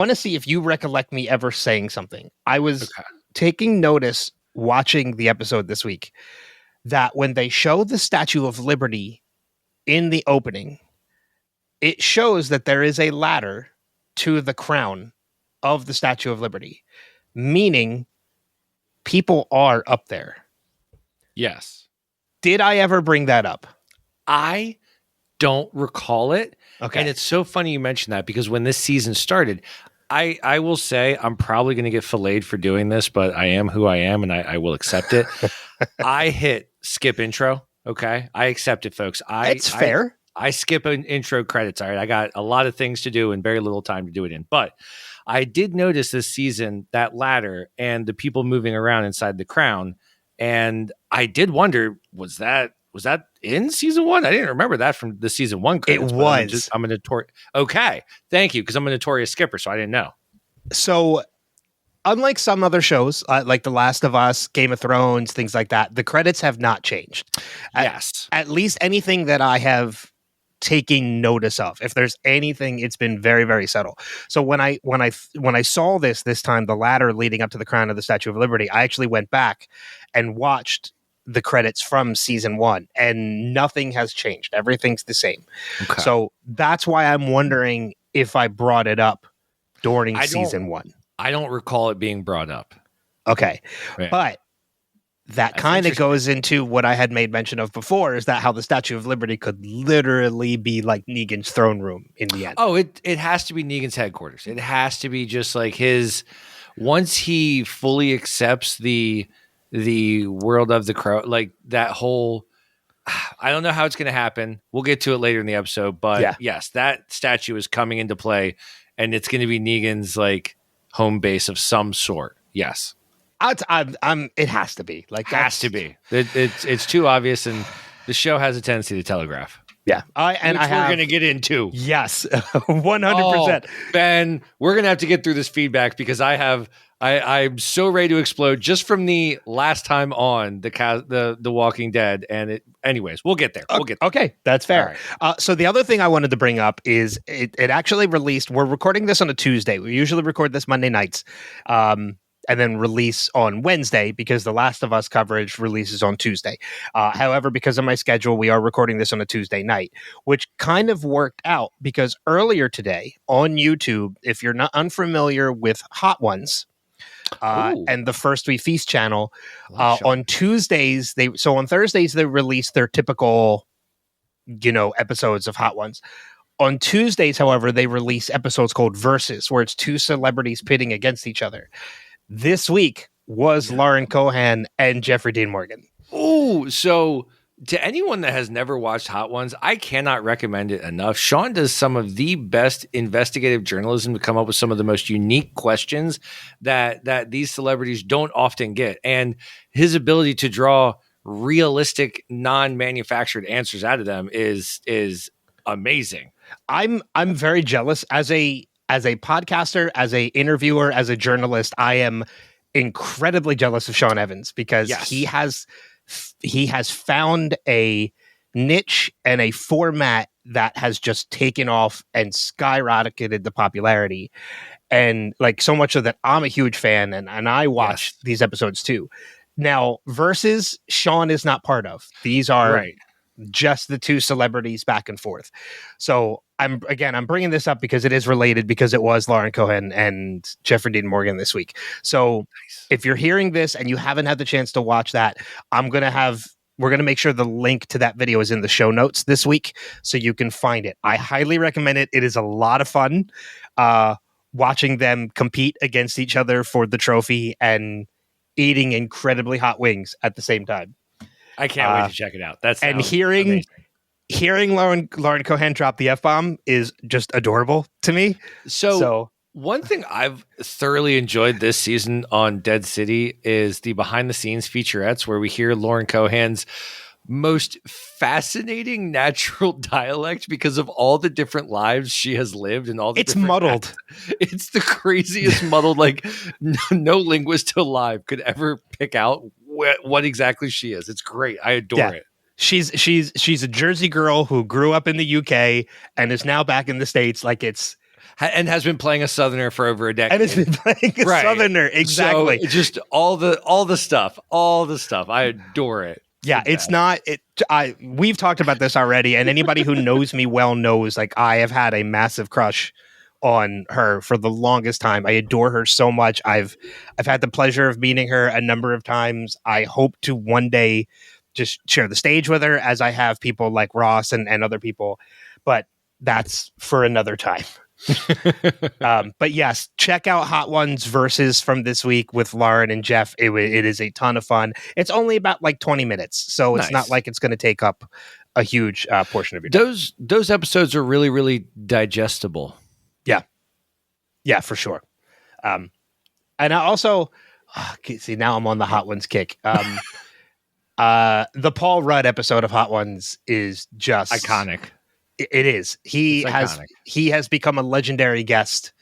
want to see if you recollect me ever saying something. I was Okay. taking notice watching the episode this week that when they show the Statue of Liberty in the opening, it shows that there is a ladder to the crown of the Statue of Liberty, meaning people are up there. Yes. Did I ever bring that up? I don't recall it. Okay. And it's so funny you mentioned that because when this season started, I will say I'm probably going to get filleted for doing this, but I am who I am and I will accept it. I hit skip intro. Okay. I accept it, folks. It's fair. I skip an intro credits. All right. I got a lot of things to do and very little time to do it in. But I did notice this season that ladder and the people moving around inside the crown. And I did wonder, was that in season one? I didn't remember that from the season one credits. It was. I'm a notorious. Okay. Thank you. Because I'm a notorious skipper. So I didn't know. So unlike some other shows, like The Last of Us, Game of Thrones, things like that, the credits have not changed. Yes. At least anything that I have taken notice of. If there's anything, it's been very, very subtle. So when I saw this time, the ladder leading up to the crown of the Statue of Liberty, I actually went back and watched the credits from season one, and nothing has changed. Everything's the same. Okay. So that's why I'm wondering if I brought it up during season one. I don't recall it being brought up. Okay. Right. But that kind of goes into what I had made mention of before, is that how the Statue of Liberty could literally be like Negan's throne room in the end. Oh, it has to be Negan's headquarters. It has to be just like his, once he fully accepts the world of the crow, like that whole, I don't know how it's going to happen. We'll get to it later in the episode, but yes, that statue is coming into play and it's going to be Negan's like home base of some sort. Yes. It has to be. Like, has to be. It's too obvious, and the show has a tendency to telegraph. Yeah, we're going to get into. Yes, 100%. Ben, we're going to have to get through this feedback because I'm so ready to explode just from the last time on the Walking Dead, and anyways, we'll get there. Okay, that's fair. Right. So the other thing I wanted to bring up is it actually released. We're recording this on a Tuesday. We usually record this Monday nights. And then release on Wednesday because The Last of Us coverage releases on Tuesday. However, because of my schedule, we are recording this on a Tuesday night, which kind of worked out because earlier today on YouTube, if you're not unfamiliar with Hot Ones and the First We Feast channel, on Tuesdays, on Thursdays, they release their typical, episodes of Hot Ones. On Tuesdays, however, they release episodes called Versus, where it's two celebrities pitting against each other. This week was Lauren Cohan and Jeffrey Dean Morgan. Oh, so to anyone that has never watched Hot Ones, I cannot recommend it enough. Sean does some of the best investigative journalism to come up with some of the most unique questions that these celebrities don't often get. And his ability to draw realistic, non-manufactured answers out of them is amazing. I'm very jealous as a podcaster, as a interviewer, as a journalist. I am incredibly jealous of Sean Evans because he has found a niche and a format that has just taken off and skyrocketed the popularity. And like so much of that, I'm a huge fan and I watch these episodes too. Now, Versus, Sean is not part of. These are just the two celebrities back and forth. So I'm bringing this up because it is related because it was Lauren Cohan and Jeffrey Dean Morgan this week. So if you're hearing this and you haven't had the chance to watch that, we're going to make sure the link to that video is in the show notes this week so you can find it. I highly recommend it. It is a lot of fun watching them compete against each other for the trophy and eating incredibly hot wings at the same time. I can't wait to check it out. And hearing Lauren Cohan drop the F-bomb is just adorable to me. So one thing I've thoroughly enjoyed this season on Dead City is the behind the scenes featurettes where we hear Lauren Cohan's most fascinating natural dialect because of all the different lives she has lived and all the it's muddled. It's the craziest muddled, like no linguist alive could ever pick out what exactly she is. It's great. I adore it. She's a Jersey girl who grew up in the UK and is now back in the States. Like it's And has been playing a Southerner for over a decade. And has been playing a Southerner, exactly. So just all the stuff. I adore it. Yeah, it's not. We've talked about this already, and anybody who knows me well knows, like, I have had a massive crush on her for the longest time. I adore her so much. I've had the pleasure of meeting her a number of times. I hope to one day just share the stage with her, as I have people like Ross and other people, but that's for another time. But yes, check out Hot Ones Versus from this week with Lauren and Jeff. It is a ton of fun. It's only about like 20 minutes, so it's not like it's going to take up a huge portion of your time. Those episodes are really, really digestible. Yeah, for sure. And I also see, now I'm on the Hot Ones kick. The Paul Rudd episode of Hot Ones is just iconic. It is. He has become a legendary guest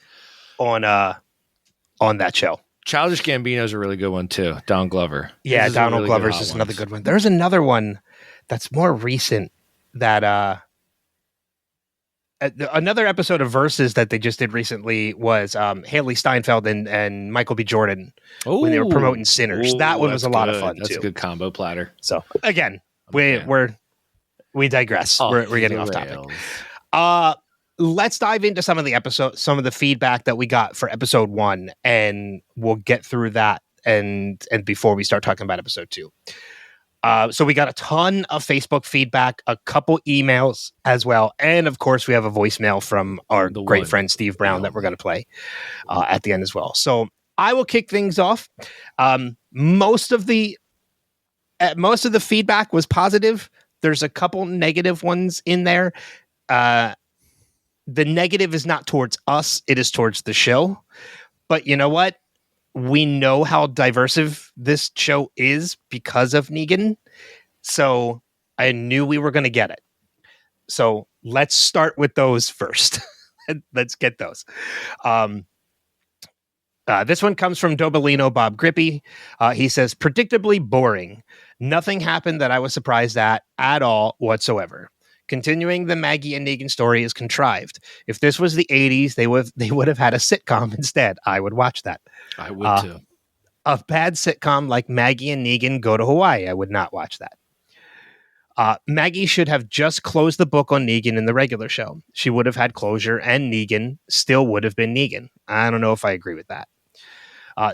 on that show. Childish Gambino is a really good one too. Donald Glover. Yeah, Donald Glover's is another good one. There's another one that's more recent that another episode of Versus that they just did recently was Haley Steinfeld and Michael B. Jordan when they were promoting Sinners. That one was a lot of fun. That's too. A good combo platter. So again, we digress. We're getting off topic. Let's dive into some of the feedback that we got for episode 1, and we'll get through that and before we start talking about episode 2. So we got a ton of Facebook feedback, a couple emails as well, and of course we have a voicemail from our great friend Steve Brown that we're going to play at the end as well. So I will kick things off. Most of the feedback was positive. There's a couple negative ones in there. The negative is not towards us, it is towards the show. But you know what? We know how diverse this show is because of Negan. So I knew we were going to get it. So let's start with those first. Let's get those. This one comes from Dobolino Bob Grippy. He says, predictably boring. Nothing happened that I was surprised at all whatsoever. Continuing the Maggie and Negan story is contrived. If this was the 80s, they would have had a sitcom instead. I would watch that. I would too. A bad sitcom like Maggie and Negan Go to Hawaii. I would not watch that. Maggie should have just closed the book on Negan in the regular show. She would have had closure, and Negan still would have been Negan. I don't know if I agree with that.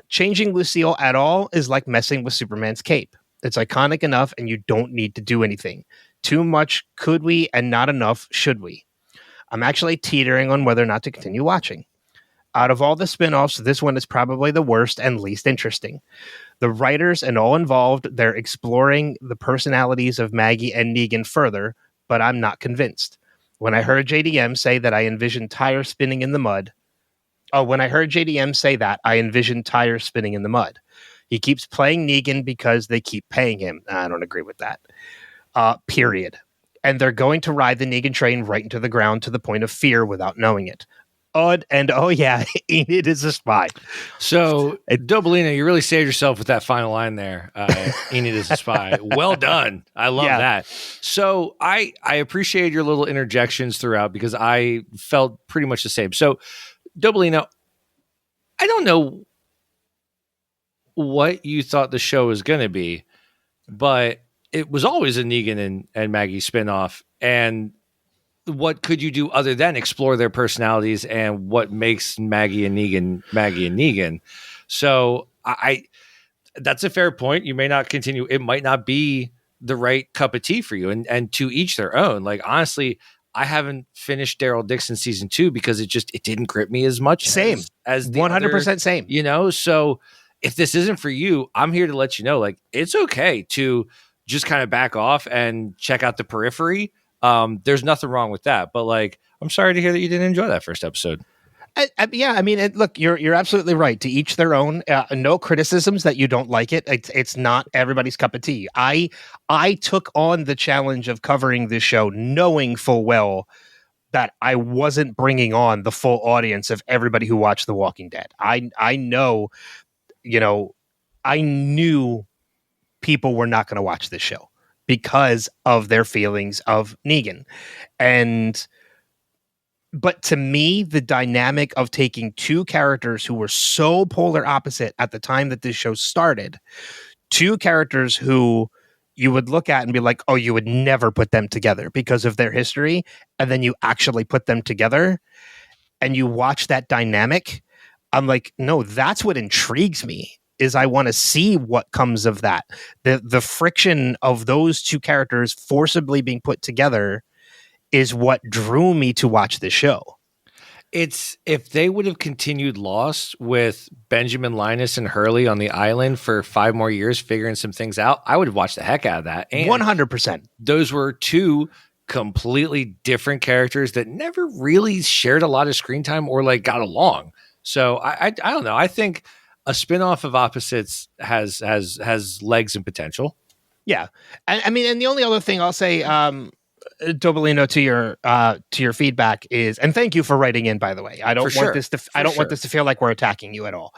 Changing Lucille at all is like messing with Superman's cape. It's iconic enough, and you don't need to do anything. Too much could we, and not enough should we. I'm actually teetering on whether or not to continue watching. Out of all the spin-offs, this one is probably the worst and least interesting. The writers and all involved, they're exploring the personalities of Maggie and Negan further, but I'm not convinced. When I heard JDM say that, I envisioned tires spinning in the mud. He keeps playing Negan because they keep paying him. I don't agree with that. Period. And they're going to ride the Negan train right into the ground to the point of fear without knowing it. Oh yeah, Enid is a spy. So, Dobolino, you really saved yourself with that final line there. Enid is a spy. Well done. I love that. So, I appreciate your little interjections throughout because I felt pretty much the same. So, Dobolino, I don't know what you thought the show was going to be, but it was always a Negan and Maggie spinoff. And what could you do other than explore their personalities and what makes Maggie and Negan? So that's a fair point. You may not continue. It might not be the right cup of tea for you, and to each their own. Like, honestly, I haven't finished Daryl Dixon season 2 because it didn't grip me as much. Same as 100% same. You know, so if this isn't for you, I'm here to let you know, like, it's okay to just kind of back off and check out the periphery. There's nothing wrong with that, but like, I'm sorry to hear that you didn't enjoy that first episode. I mean, look, you're absolutely right. To each their own. No criticisms that you don't like it. It's not everybody's cup of tea. I took on the challenge of covering this show, knowing full well that I wasn't bringing on the full audience of everybody who watched The Walking Dead. I know, I knew people were not going to watch this show because of their feelings of Negan. And But to me, the dynamic of taking two characters who were so polar opposite at the time that this show started, two characters who you would look at and be like, oh, you would never put them together because of their history. And then you actually put them together and you watch that dynamic. I'm like, no, that's what intrigues me, is I want to see what comes of that. The friction of those two characters forcibly being put together is what drew me to watch the show. It's if they would have continued Lost with Benjamin Linus and Hurley on the island for 5 more years, figuring some things out, I would have watched the heck out of that. And 100%. Those were two completely different characters that never really shared a lot of screen time or like got along. So I don't know. I think a spinoff of Opposites has legs and potential. Yeah, I mean, and the only other thing I'll say, Tobolino, to your feedback is, and thank you for writing in, by the way. I don't want this to feel like we're attacking you at all,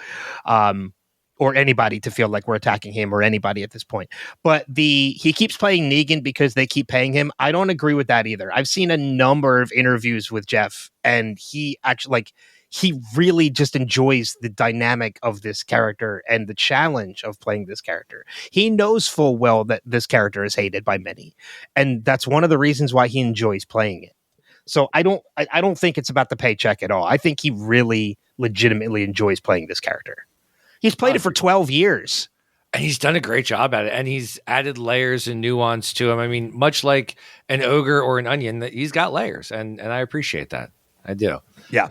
or anybody to feel like we're attacking him or anybody at this point. But he keeps playing Negan because they keep paying him. I don't agree with that either. I've seen a number of interviews with Jeff, and he actually he really just enjoys the dynamic of this character and the challenge of playing this character. He knows full well that this character is hated by many, and that's one of the reasons why he enjoys playing it. So I don't think it's about the paycheck at all. I think he really legitimately enjoys playing this character. He's played it for 12 years. And he's done a great job at it. And he's added layers and nuance to him. I mean, much like an ogre or an onion, that he's got layers. And I appreciate that. I do. Yeah.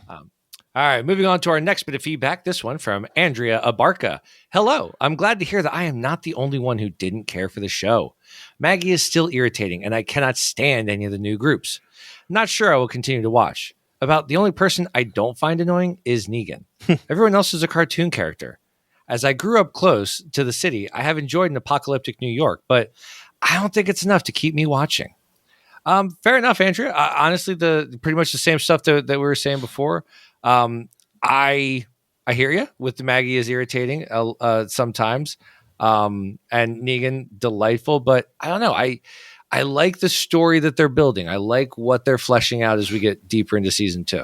All right, moving on to our next bit of feedback. This one from Andrea Abarca. Hello, I'm glad to hear that I am not the only one who didn't care for the show. Maggie is still irritating, and I cannot stand any of the new groups. Not sure I will continue to watch. About the only person I don't find annoying is Negan. Everyone else is a cartoon character. As I grew up close to the city, I have enjoyed an apocalyptic New York, but I don't think it's enough to keep me watching. Fair enough, Andrea. Honestly, pretty much the same stuff that we were saying before. I hear you with the Maggie is irritating sometimes, and Negan delightful, but I don't know. I like the story that they're building. I like what they're fleshing out as we get deeper into season 2.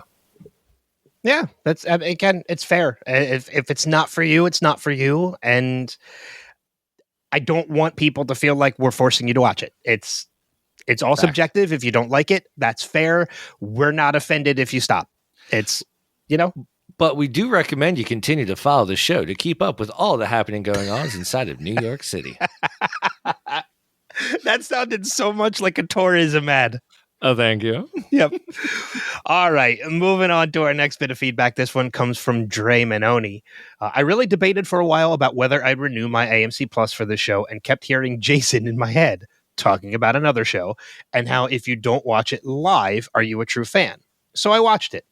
Yeah, that's again, it's fair. If it's not for you, it's not for you, and I don't want people to feel like we're forcing you to watch it. It's all subjective. If you don't like it, that's fair. We're not offended if you stop. It's, But we do recommend you continue to follow the show to keep up with all the happening going on inside of New York City. That sounded so much like a tourism ad. Oh, thank you. Yep. All right. Moving on to our next bit of feedback. This one comes from Dre Manoni. I really debated for a while about whether I'd renew my AMC Plus for the show and kept hearing Jason in my head talking about another show and how if you don't watch it live, are you a true fan? So I watched it.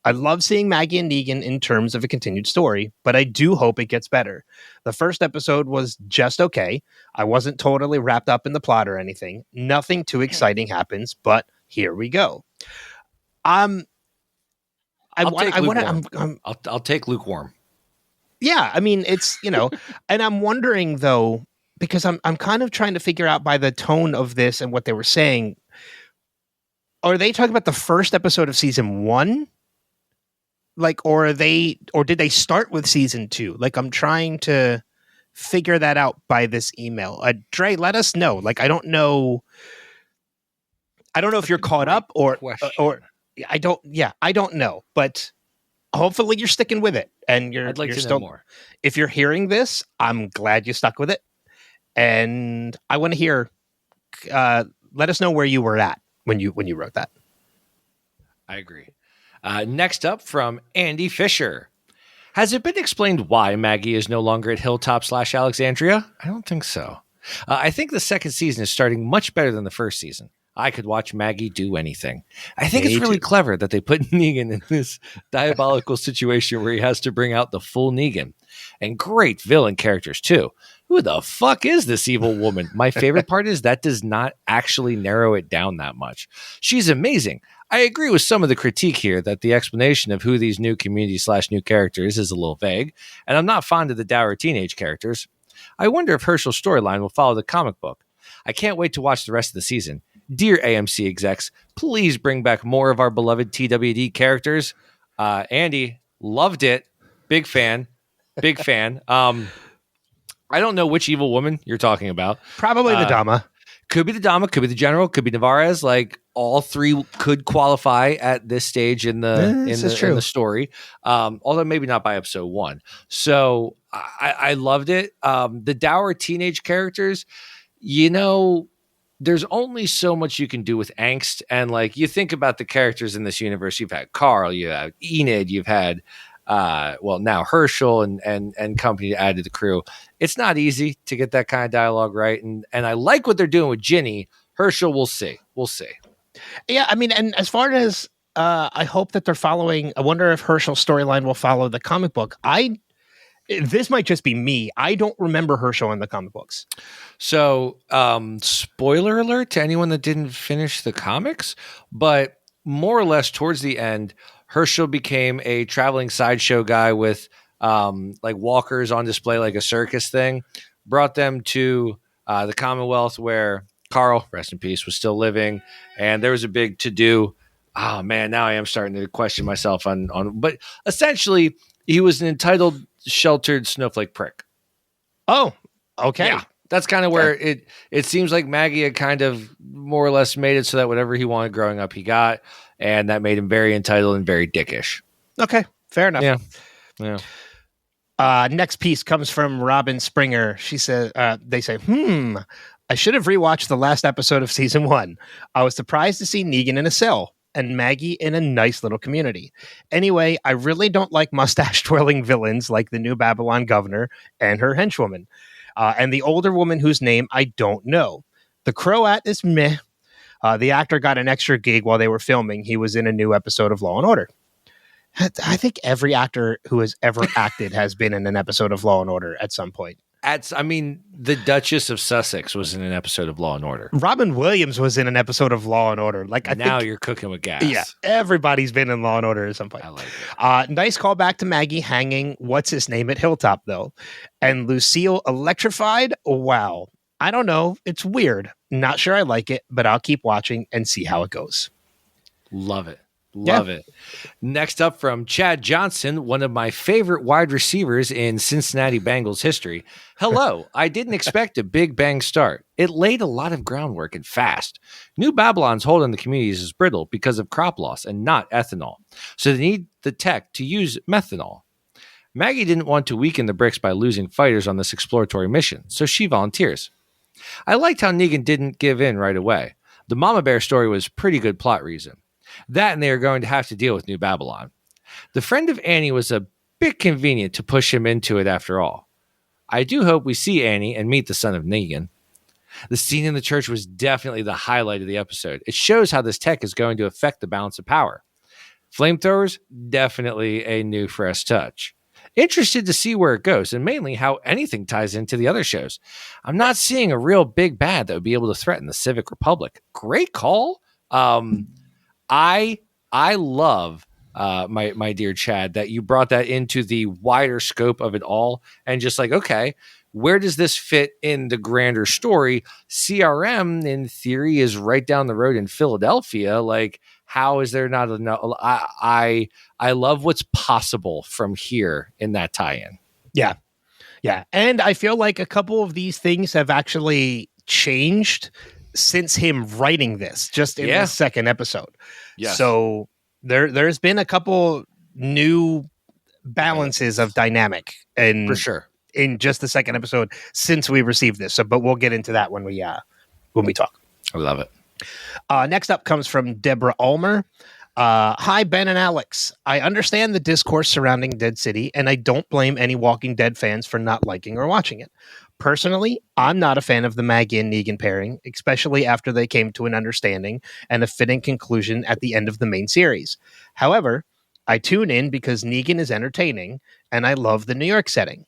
I love seeing Maggie and Negan in terms of a continued story, but I do hope it gets better. The first episode was just okay. I wasn't totally wrapped up in the plot or anything. Nothing too exciting happens, but here we go. I'll take lukewarm. Yeah, I mean, it's, and I'm wondering though, because I'm kind of trying to figure out by the tone of this and what they were saying, are they talking about the first episode of season 1? Or did they start with season 2? I'm trying to figure that out by this email. Dre, let us know. I don't know if you're caught up or I don't know, but hopefully you're sticking with it and I'd like you're to still know more. If you're hearing this, I'm glad you stuck with it. And I want to hear, let us know where you were at when you wrote that. I agree. Next up from Andy Fisher. Has it been explained why Maggie is no longer at Hilltop/Alexandria? I don't think so. I think the second season is starting much better than the first season. I could watch Maggie do anything. I think it's really clever that they put Negan in this diabolical situation where he has to bring out the full Negan. And great villain characters, too. Who the fuck is this evil woman? My favorite part is that does not actually narrow it down that much. She's amazing. I agree with some of the critique here that the explanation of who these new community/new characters is a little vague, and I'm not fond of the dour teenage characters. I wonder if Herschel's storyline will follow the comic book. I can't wait to watch the rest of the season. Dear AMC execs, please bring back more of our beloved TWD characters. Andy, loved it. Big fan. Big fan. I don't know which evil woman you're talking about. Probably the Dama. Could be the Dama, could be the General, could be Navarez. Like, all three could qualify at this stage in the story. Although maybe not by episode 1. So I loved it. The dour teenage characters, there's only so much you can do with angst. And like, you think about the characters in this universe, you've had Carl, you have Enid, you've had now Herschel and company to add to the crew. It's not easy to get that kind of dialogue right. And I like what they're doing with Ginny. Herschel, we'll see. Yeah, I mean, and as far as I hope that they're following, I wonder if Herschel's storyline will follow the comic book. This might just be me. I don't remember Herschel in the comic books. So, spoiler alert to anyone that didn't finish the comics, but more or less towards the end, Herschel became a traveling sideshow guy with like walkers on display, like a circus thing, brought them to the Commonwealth where Carl, rest in peace, was still living. And there was a big to-do. Oh man, now I am starting to question myself on, but essentially he was an entitled, sheltered snowflake prick. Oh, okay. Yeah. That's kind of where it seems like Maggie had kind of more or less made it so that whatever he wanted growing up, he got. And that made him very entitled and very dickish. Okay, fair enough. Yeah. Next piece comes from Robin Springer. She said, they say, I should have rewatched the last episode of season 1. I was surprised to see Negan in a cell and Maggie in a nice little community. Anyway, I really don't like mustache-twirling villains like the New Babylon governor and her henchwoman. And the older woman whose name I don't know. The Croat is meh. The actor got an extra gig while they were filming. He was in a new episode of Law & Order. I think every actor who has ever acted has been in an episode of Law & Order at some point. The Duchess of Sussex was in an episode of Law & Order. Robin Williams was in an episode of Law & Order. Now you're cooking with gas. Yeah, everybody's been in Law & Order at some point. I like it. Nice callback to Maggie hanging what's-his-name at Hilltop, though. And Lucille electrified? Wow. I don't know. It's weird. Not sure I like it, but I'll keep watching and see how it goes. Love it. Love it. Next up from Chad Johnson, one of my favorite wide receivers in Cincinnati Bengals history. Hello. I didn't expect a big bang start. It laid a lot of groundwork and fast. New Babylon's hold on the communities is brittle because of crop loss and not ethanol. So they need the tech to use methanol. Maggie didn't want to weaken the bricks by losing fighters on this exploratory mission, so she volunteers. I liked how Negan didn't give in right away. The Mama Bear story was pretty good plot reason. That and they are going to have to deal with New Babylon. The friend of Annie was a bit convenient to push him into it after all. I do hope we see Annie and meet the son of Negan. The scene in the church was definitely the highlight of the episode. It shows how this tech is going to affect the balance of power. Flamethrowers, definitely a new fresh touch. Interested to see where it goes, and mainly how anything ties into the other shows. I'm not seeing a real big bad that would be able to threaten the Civic Republic. Great call. I love my dear Chad that you brought that into the wider scope of it all, and just like, okay, where does this fit in the grander story? CRM in theory is right down the road in Philadelphia. Like, how is there not enough? I love what's possible from here in that tie-in. Yeah. And I feel like a couple of these things have actually changed since him writing this, just in the second episode. Yes. So there's been a couple new balances of dynamic, and for sure, in just the second episode since we received this. So, but we'll get into that when we talk. I love it. Next up comes from Deborah Ulmer. Hi, Ben and Alex. I understand the discourse surrounding Dead City, and I don't blame any Walking Dead fans for not liking or watching it. Personally, I'm not a fan of the Maggie and Negan pairing, especially after they came to an understanding and a fitting conclusion at the end of the main series. However, I tune in because Negan is entertaining, and I love the New York setting.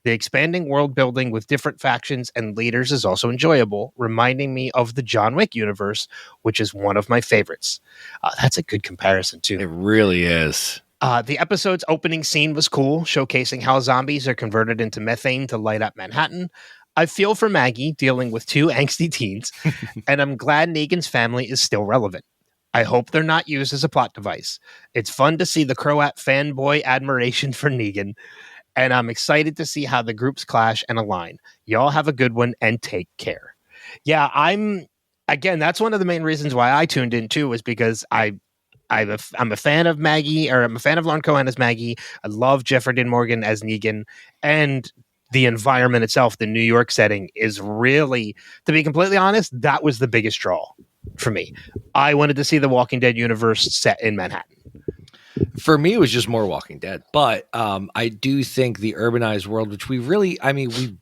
The expanding world building with different factions and leaders is also enjoyable, reminding me of the John Wick universe, which is one of my favorites. That's a good comparison, too. It really is. The episode's opening scene was cool, showcasing how zombies are converted into methane to light up Manhattan. I feel for Maggie dealing with two angsty teens, and I'm glad Negan's family is still relevant. I hope they're not used as a plot device. It's fun to see the Croat fanboy admiration for Negan, and I'm excited to see how the groups clash and align. Y'all have a good one and take care. Yeah, again, that's one of the main reasons why I tuned in too, was because I'm a fan of Maggie, or I'm a fan of Lauren Cohan as Maggie. I love Jeffrey Dean Morgan as Negan, and the environment itself, the New York setting, is really, to be completely honest, that was the biggest draw for me. I wanted to see the Walking Dead universe set in Manhattan. For me, it was just more Walking Dead. But I do think the urbanized world, which we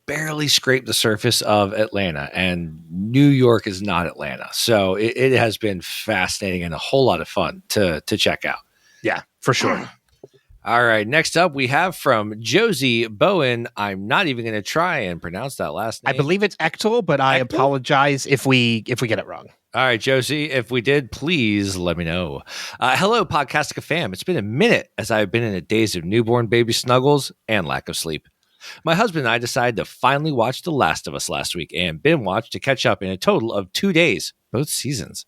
barely scraped the surface of Atlanta, and New York is not Atlanta. So it has been fascinating and a whole lot of fun to check out. Yeah, for sure. All right. Next up, we have from Josie Bowen. I'm not even going to try and pronounce that last name. I believe it's Ectel, but I apologize if we get it wrong. All right, Josie, if we did, please let me know. Hello, Podcastica fam. It's been a minute as I've been in a daze of newborn baby snuggles and lack of sleep. My husband and I decided to finally watch The Last of Us last week and binge watch to catch up in a total of 2 days, both seasons.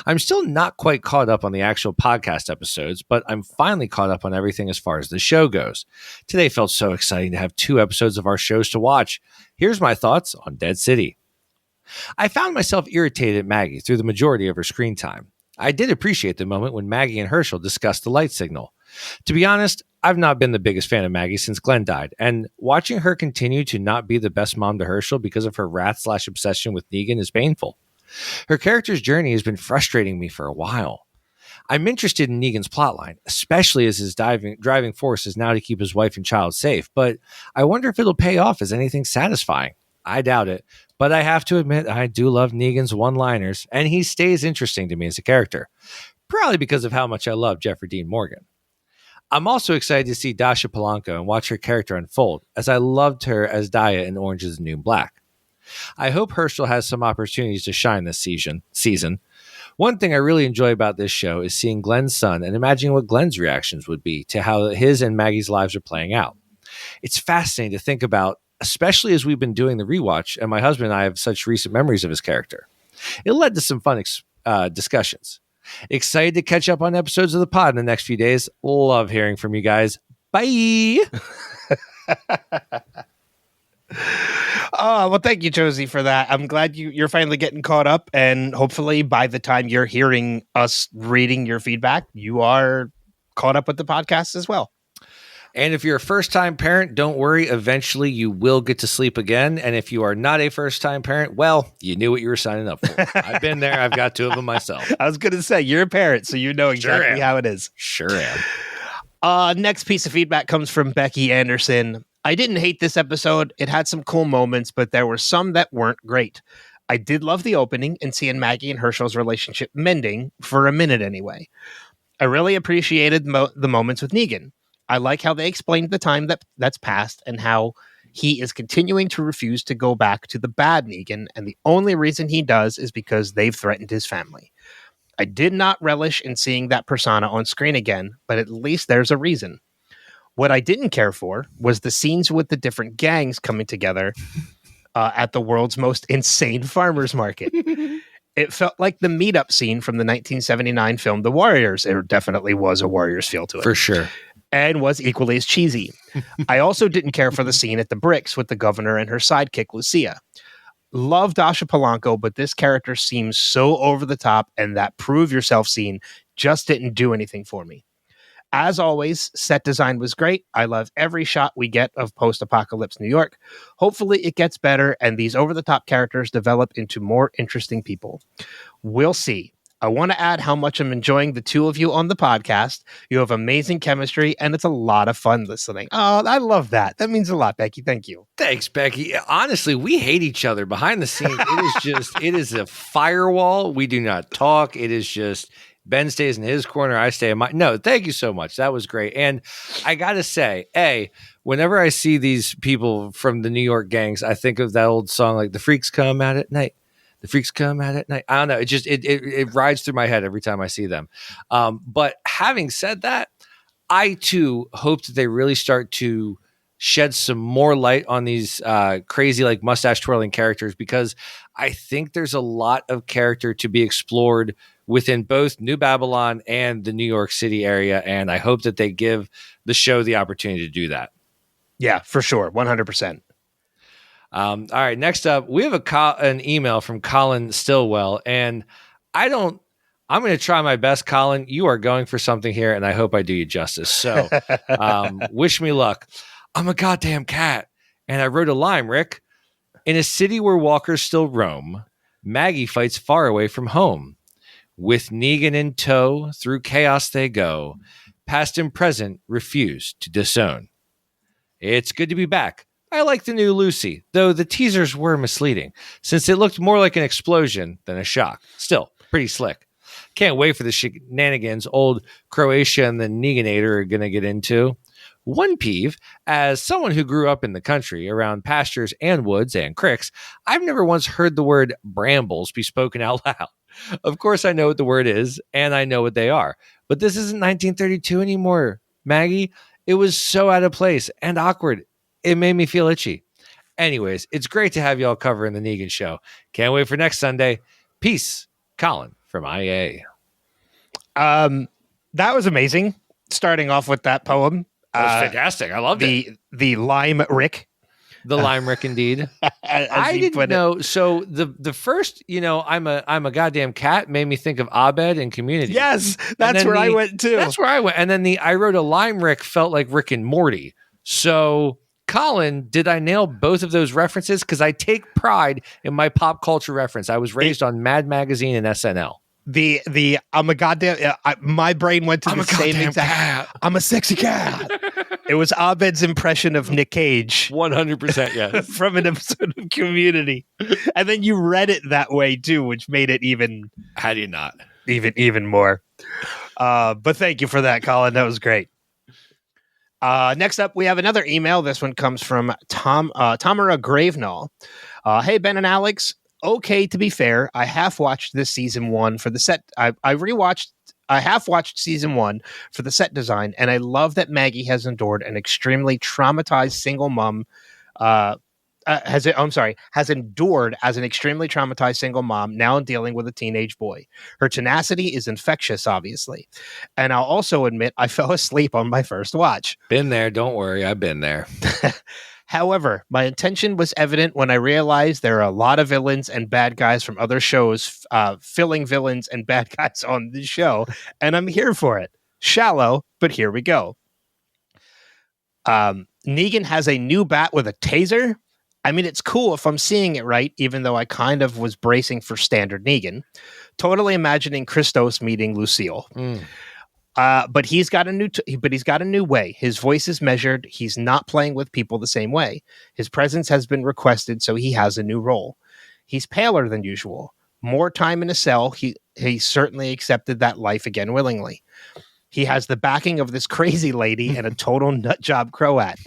I'm still not quite caught up on the actual podcast episodes, but I'm finally caught up on everything as far as the show goes. Today felt so exciting to have 2 episodes of our shows to watch. Here's my thoughts on Dead City. I found myself irritated at Maggie through the majority of her screen time. I did appreciate the moment when Maggie and Herschel discussed the light signal. To be honest, I've not been the biggest fan of Maggie since Glenn died, and watching her continue to not be the best mom to Herschel because of her wrath/obsession with Negan is painful. Her character's journey has been frustrating me for a while. I'm interested in Negan's plotline, especially as his driving force is now to keep his wife and child safe, but I wonder if it'll pay off as anything satisfying. I doubt it, but I have to admit I do love Negan's one-liners, and he stays interesting to me as a character, probably because of how much I love Jeffrey Dean Morgan. I'm also excited to see Dasha Polanco and watch her character unfold, as I loved her as Daya in Orange is the New Black. I hope Herschel has some opportunities to shine this season. One thing I really enjoy about this show is seeing Glenn's son and imagining what Glenn's reactions would be to how his and Maggie's lives are playing out. It's fascinating to think about, especially as we've been doing the rewatch, and my husband and I have such recent memories of his character. It led to some fun discussions. Excited to catch up on episodes of the pod in the next few days. Love hearing from you guys. Bye! Oh, well, thank you, Josie, for that. I'm glad you're finally getting caught up, and hopefully by the time you're hearing us reading your feedback, you are caught up with the podcast as well. And if you're a first-time parent, don't worry. Eventually, you will get to sleep again. And if you are not a first-time parent, well, you knew what you were signing up for. I've been there. I've got 2 of them myself. I was going to say, you're a parent, so you know exactly how it is. Sure am. Next piece of feedback comes from Becky Anderson. I didn't hate this episode. It had some cool moments, but there were some that weren't great. I did love the opening and seeing Maggie and Herschel's relationship mending, for a minute anyway. I really appreciated the moments with Negan. I like how they explained the time that's passed and how he is continuing to refuse to go back to the bad Negan, and the only reason he does is because they've threatened his family. I did not relish in seeing that persona on screen again, but at least there's a reason. What I didn't care for was the scenes with the different gangs coming together at the world's most insane farmers market. It felt like the meetup scene from the 1979 film The Warriors. There definitely was a Warriors feel to it. For sure. And was equally as cheesy. I also didn't care for the scene at the Bricks with the governor and her sidekick, Lucia. Love Dasha Polanco, but this character seems so over the top, and that prove yourself scene just didn't do anything for me. As always, set design was great. I love every shot we get of post-apocalypse New York. Hopefully it gets better and these over-the-top characters develop into more interesting people. We'll see. I want to add how much I'm enjoying the 2 of you on the podcast. You have amazing chemistry, and it's a lot of fun listening. Oh, I love that. That means a lot, Becky. Thank you. Thanks, Becky. Honestly, we hate each other behind the scenes. It is a firewall. We do not talk. It is just... Ben stays in his corner. I stay in mine. No, thank you so much. That was great. And I got to say, whenever I see these people from the New York gangs, I think of that old song, like the freaks come out at night. The freaks come out at night. I don't know. It rides through my head every time I see them. But having said that, I too hope that they really start to shed some more light on these crazy like mustache twirling characters, because I think there's a lot of character to be explored within both New Babylon and the New York City area, and I hope that they give the show the opportunity to do that. Yeah, for sure, 100%. All right, next up, we have an email from Colin Stillwell, and I'm going to try my best, Colin. You are going for something here, and I hope I do you justice. So wish me luck. I'm a goddamn cat, and I wrote a line, Rick. In a city where walkers still roam, Maggie fights far away from home. With Negan in tow, through chaos they go. Past and present refuse to disown. It's good to be back. I like the new Lucy, though the teasers were misleading, since it looked more like an explosion than a shock. Still, pretty slick. Can't wait for the shenanigans old Croatia and the Neganator are going to get into. One peeve, as someone who grew up in the country around pastures and woods and cricks, I've never once heard the word brambles be spoken out loud. Of course, I know what the word is, and I know what they are. But this isn't 1932 anymore, Maggie. It was so out of place and awkward. It made me feel itchy. Anyways, it's great to have y'all covering the Negan show. Can't wait for next Sunday. Peace. Colin from IA. That was amazing. Starting off with that poem. That was fantastic. I loved it. The Lime Rick. The Lime Rick, indeed. I didn't know. So the first, I'm a goddamn cat made me think of Abed in Community. Yes, that's where I went too. That's where I went. And then I wrote a Lime Rick felt like Rick and Morty. So, Colin, did I nail both of those references? Because I take pride in my pop culture reference. I was raised on Mad Magazine and SNL. I'm a goddamn. My brain went to the same exact. Cat. I'm a sexy cat. It was Abed's impression of Nick Cage. 100%, yes. From an episode of Community, and then you read it that way too, which made it even. How do you not? Even more. But thank you for that, Colin. That was great. Next up, we have another email. This one comes from Tamara Gravenall. Hey, Ben and Alex. Okay, to be fair, I half watched this season 1 for the set. I half watched season 1 for the set design, and I love that Maggie has endured an extremely traumatized single mom. Has endured as an extremely traumatized single mom, now dealing with a teenage boy. Her tenacity is infectious, obviously. And I'll also admit I fell asleep on my first watch. Been there, don't worry, I've been there. However, my intention was evident when I realized there are a lot of villains and bad guys from other shows filling villains and bad guys on this show, and I'm here for it. Shallow, but here we go. Negan has a new bat with a taser. I mean, it's cool if I'm seeing it right, even though I kind of was bracing for standard Negan. Totally imagining Christos meeting Lucille. But he's got a new way. His voice is measured. He's not playing with people the same way. His presence has been requested, so he has a new role. He's paler than usual. More time in a cell. He certainly accepted that life again willingly. He has the backing of this crazy lady and a total nutjob Croat.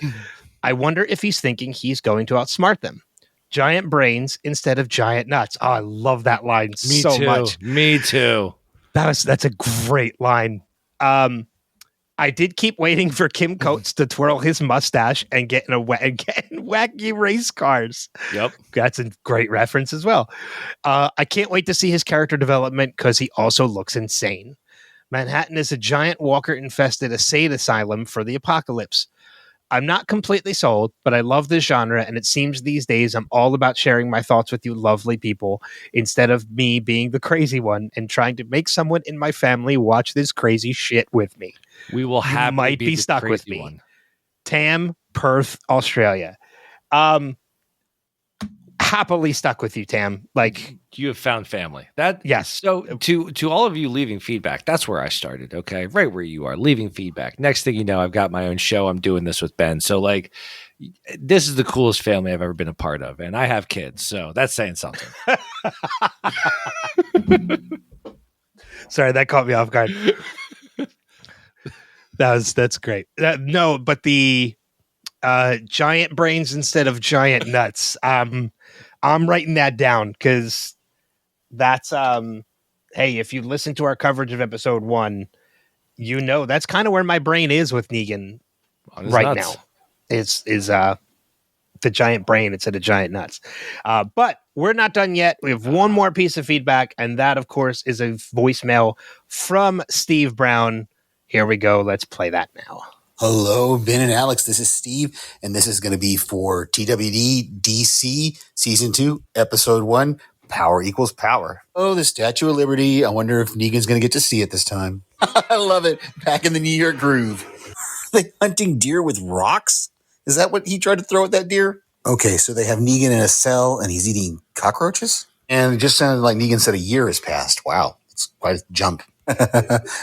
I wonder if he's thinking he's going to outsmart them. Giant brains instead of giant nuts. Oh, I love that line much. Me too. That's a great line. I did keep waiting for Kim Coates to twirl his mustache and get in wacky race cars. Yep. That's a great reference as well. I can't wait to see his character development because he also looks insane. Manhattan is a giant walker-infested insane asylum for the apocalypse. I'm not completely sold, but I love this genre, and it seems these days I'm all about sharing my thoughts with you lovely people instead of me being the crazy one and trying to make someone in my family watch this crazy shit with me. We will might be stuck with me. One. Tam, Perth, Australia. Happily stuck with you, Tam. Like, you have found family. Yes. So to all of you leaving feedback, that's where I started. Okay, right where you are, leaving feedback. Next thing you know, I've got my own show. I'm doing this with Ben. So like, this is the coolest family I've ever been a part of, and I have kids, so that's saying something. Sorry, that caught me off guard. That's great. But the giant brains instead of giant nuts. I'm writing that down because that's hey, if you listen to our coverage of episode 1, that's kind of where my brain is with Negan right now. is the giant brain instead of giant nuts. But we're not done yet. We have one more piece of feedback, and that, of course, is a voicemail from Steve Brown. Here we go. Let's play that now. Hello, Ben and Alex. This is Steve, and this is going to be for TWD DC Season 2, Episode 1, Power Equals Power. Oh, the Statue of Liberty. I wonder if Negan's going to get to see it this time. I love it. Back in the New York groove. Are they hunting deer with rocks? Is that what he tried to throw at that deer? Okay, so they have Negan in a cell, and he's eating cockroaches? And it just sounded like Negan said a year has passed. Wow, it's quite a jump.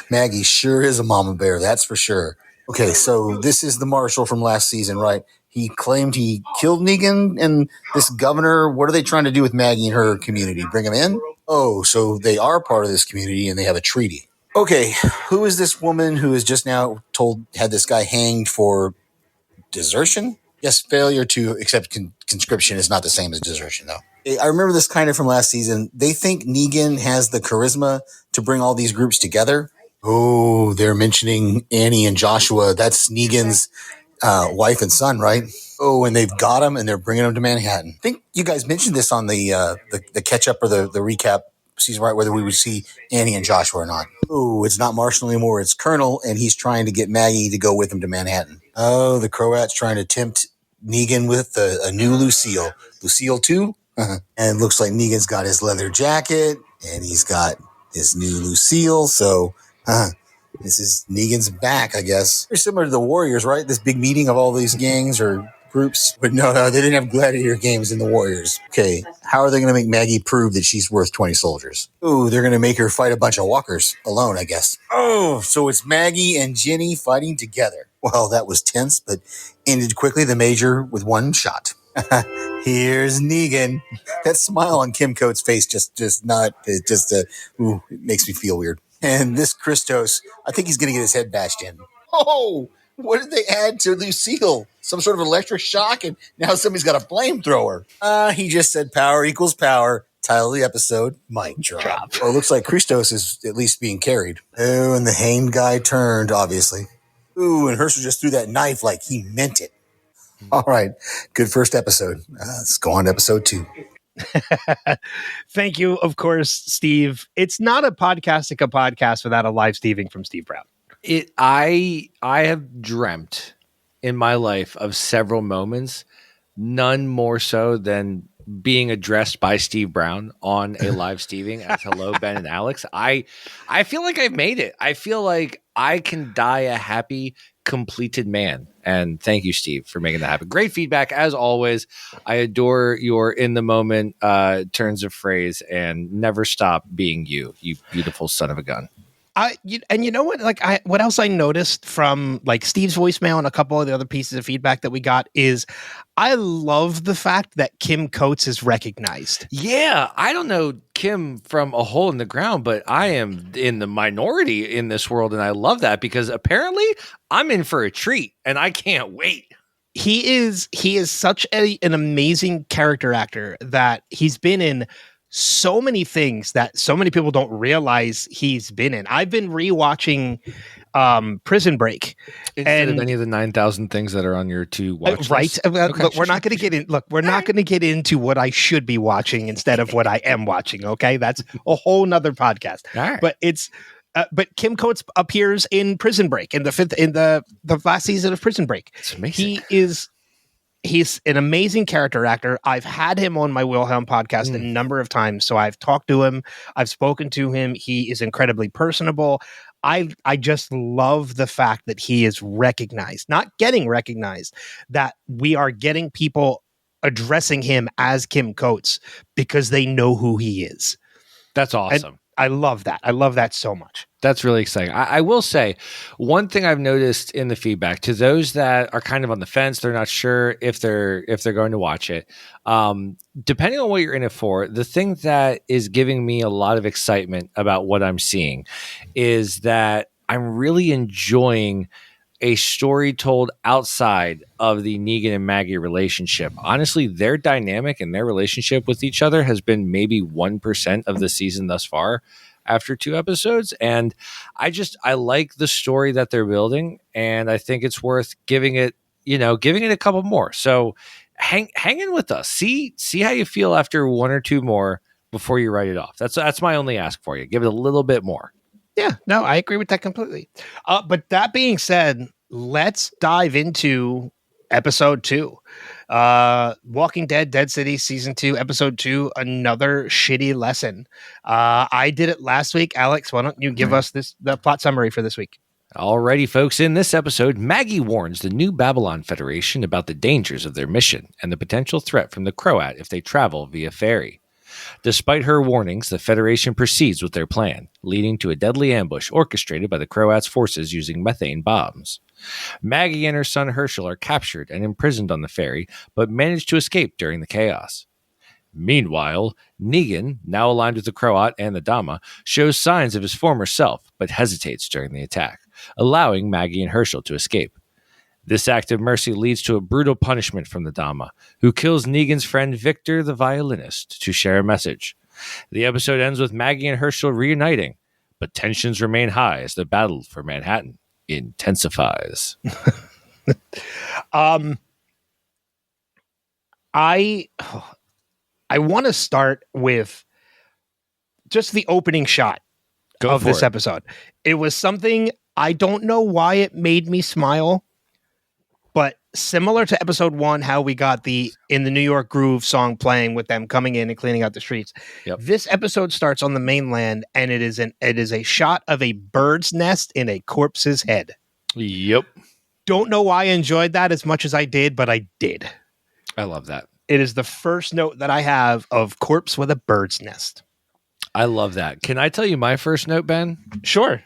Maggie sure is a mama bear, that's for sure. Okay, so this is the marshal from last season, right? He claimed he killed Negan, and this governor, what are they trying to do with Maggie and her community? Bring him in? Oh, so they are part of this community, and they have a treaty. Okay, who is this woman who is just now had this guy hanged for desertion? Yes, failure to accept conscription is not the same as desertion, though. I remember this kind of from last season. They think Negan has the charisma to bring all these groups together. Oh, they're mentioning Annie and Joshua. That's Negan's wife and son, right? Oh, and they've got him, and they're bringing him to Manhattan. I think you guys mentioned this on the catch-up or the recap season, right, whether we would see Annie and Joshua or not. Oh, it's not Marshall anymore. It's Colonel, and he's trying to get Maggie to go with him to Manhattan. Oh, the Croat's trying to tempt Negan with a new Lucille. Lucille 2? And it looks like Negan's got his leather jacket, and he's got his new Lucille, so this is Negan's back, I guess. Very similar to the Warriors, right? This big meeting of all these gangs or groups. But no, they didn't have gladiator games in the Warriors. Okay, how are they going to make Maggie prove that she's worth 20 soldiers? Oh, they're going to make her fight a bunch of walkers alone, I guess. Oh, so it's Maggie and Jenny fighting together. Well, that was tense, but ended quickly, the Major, with one shot. Here's Negan. That smile on Kim Coates' face it makes me feel weird. And this Christos, I think he's going to get his head bashed in. Oh, what did they add to Lucille? Some sort of electric shock, and now somebody's got a flamethrower. He just said power equals power. Title of the episode, mic drop. Well, it looks like Christos is at least being carried. Oh, and the hanged guy turned, obviously. Ooh, and Herschel just threw that knife like he meant it. All right, good first episode. Let's go on to episode 2. Thank you, of course, Steve. It's not a podcast without a live Steving from Steve Brown. I have dreamt in my life of several moments, none more so than being addressed by Steve Brown on a live Steving as hello, Ben and Alex. I feel like I've made it. I feel like I can die a happy, completed man. And thank you, Steve, for making that happen. Great feedback, as always. I adore your in-the-moment turns of phrase and never stop being you beautiful son of a gun. And you know what? What else I noticed from like Steve's voicemail and a couple of the other pieces of feedback that we got is I love the fact that Kim Coates is recognized. Yeah, I don't know Kim from a hole in the ground, but I am in the minority in this world, and I love that because apparently I'm in for a treat, and I can't wait. He is such an amazing character actor that he's been in so many things that so many people don't realize he's been in. I've been rewatching Prison Break instead of any of the 9,000 things that are on your to watch right list. Okay. Look, we're not going to get in. Look, we're not going to get into what I should be watching instead of what I am watching. Okay, that's a whole nother podcast. All right. But it's but Kim Coates appears in Prison Break in the last season of Prison Break. It's amazing. He's an amazing character actor. I've had him on my Wilhelm podcast a number of times. So I've talked to him. I've spoken to him. He is incredibly personable. I just love the fact that he is recognized, not getting recognized, that we are getting people addressing him as Kim Coates because they know who he is. That's awesome. And I love that. I love that so much. That's really exciting. I will say one thing I've noticed in the feedback to those that are kind of on the fence, they're not sure if they're going to watch it. Depending on what you're in it for, the thing that is giving me a lot of excitement about what I'm seeing is that I'm really enjoying a story told outside of the Negan and Maggie relationship. Honestly, their dynamic and their relationship with each other has been maybe 1% of the season thus far after 2 episodes. And I like the story that they're building. And I think it's worth giving it giving it a couple more. So hang in with us. See how you feel after one or two more before you write it off. That's my only ask for you. Give it a little bit more. Yeah, no, I agree with that completely. But that being said, let's dive into episode 2. Walking Dead, Dead City, season 2, episode 2, another shitty lesson. I did it last week. Alex, why don't you give us the plot summary for this week? Alrighty, folks. In this episode, Maggie warns the New Babylon Federation about the dangers of their mission and the potential threat from the Croat if they travel via ferry. Despite her warnings, the Federation proceeds with their plan, leading to a deadly ambush orchestrated by the Croats' forces using methane bombs. Maggie and her son Herschel are captured and imprisoned on the ferry, but manage to escape during the chaos. Meanwhile, Negan, now aligned with the Croat and the Dama, shows signs of his former self, but hesitates during the attack, allowing Maggie and Herschel to escape. This act of mercy leads to a brutal punishment from the Dama, who kills Negan's friend Victor the violinist to share a message. The episode ends with Maggie and Herschel reuniting, but tensions remain high as the battle for Manhattan intensifies. I want to start with just the opening shot of this episode. It was something, I don't know why it made me smile, but similar to episode 1, how we got the In the New York Groove song playing with them coming in and cleaning out the streets. Yep. This episode starts on the mainland, and it is a shot of a bird's nest in a corpse's head. Yep. Don't know why I enjoyed that as much as I did, but I did. I love that. It is the first note that I have of corpse with a bird's nest. I love that. Can I tell you my first note, Ben? Sure.